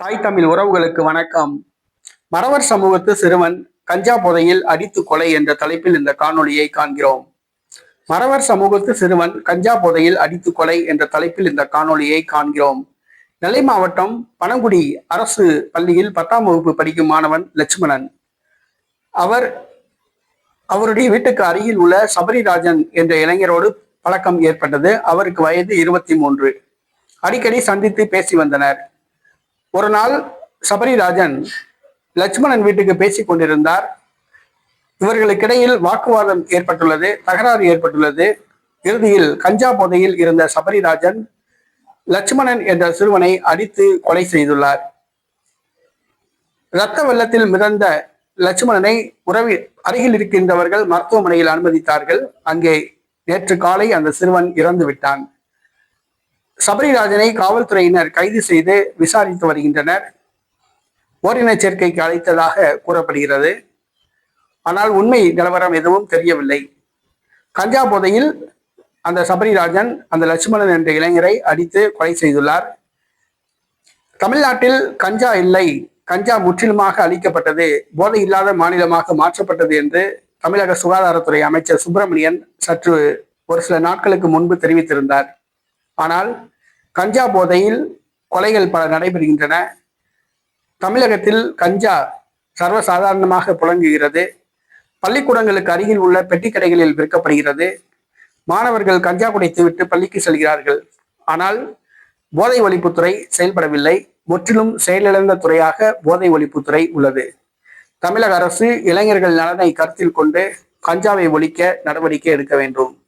தாய் தமிழ் உறவுகளுக்கு வணக்கம். மறவர் சமூகத்து சிறுவன் கஞ்சா போதையில் அடித்து கொலை என்ற தலைப்பில் இந்த காணொளியை காண்கிறோம். மறவர் சமூகத்து சிறுவன் கஞ்சா போதையில் அடித்து கொலை என்ற தலைப்பில் இந்த காணொளியை காண்கிறோம். நெல்லை மாவட்டம் பனங்குடி அரசு பள்ளியில் 10ஆம் வகுப்பு படிக்கும் மாணவன் லட்சுமணன். அவருடைய வீட்டுக்கு அருகில் உள்ள சபரிராஜன் என்ற இளைஞரோடு பழக்கம் ஏற்பட்டது. அவருக்கு வயது 23. அடிக்கடி சந்தித்து பேசி வந்தனர். ஒரு நாள் சபரிராஜன் லட்சுமணன் வீட்டுக்கு பேசிக் கொண்டிருந்தார். இவர்களுக்கிடையில் வாக்குவாதம் ஏற்பட்டுள்ளது, தகராறு ஏற்பட்டுள்ளது. இறுதியில் கஞ்சா போதையில் இருந்த சபரிராஜன் லட்சுமணன் என்ற சிறுவனை அடித்து கொலை செய்துள்ளார். இரத்த வெள்ளத்தில் மிதந்த லட்சுமணனை அருகில் இருக்கின்றவர்கள் மருத்துவமனையில் அனுமதித்தார்கள். அங்கே நேற்று காலை அந்த சிறுவன் இறந்து விட்டான். சபரிராஜனை காவல்துறையினர் கைது செய்து விசாரித்து வருகின்றனர். ஓரின சேர்க்கைக்கு அழைத்ததாக கூறப்படுகிறது. ஆனால் உண்மை நிலவரம் எதுவும் தெரியவில்லை. கஞ்சா போதையில் அந்த சபரிராஜன் அந்த லட்சுமணன் என்ற இளைஞரை அடித்து கொலை செய்துள்ளார். தமிழ்நாட்டில் கஞ்சா இல்லை, கஞ்சா முற்றிலுமாக அழிக்கப்பட்டது, போதை இல்லாத மாநிலமாக மாற்றப்பட்டது என்று தமிழக சுகாதாரத்துறை அமைச்சர் சுப்பிரமணியன் சற்று ஒரு சில நாட்களுக்கு முன்பு தெரிவித்திருந்தார். ஆனால் கஞ்சா போதையில் கொலைகள் பல நடைபெறுகின்றன. தமிழகத்தில் கஞ்சா சர்வசாதாரணமாக புழங்குகிறது. பள்ளிக்கூடங்களுக்கு அருகில் உள்ள பெட்டி கடைகளில் விற்கப்படுகிறது. மாணவர்கள் கஞ்சா குடித்துவிட்டு பள்ளிக்கு செல்கிறார்கள். ஆனால் போதை ஒழிப்புத்துறை செயல்படவில்லை. முற்றிலும் செயலிழந்த துறையாக போதை ஒழிப்புத்துறை உள்ளது. தமிழக அரசு இளைஞர்கள் நலனை கருத்தில் கொண்டு கஞ்சாவை ஒழிக்க நடவடிக்கை எடுக்க வேண்டும்.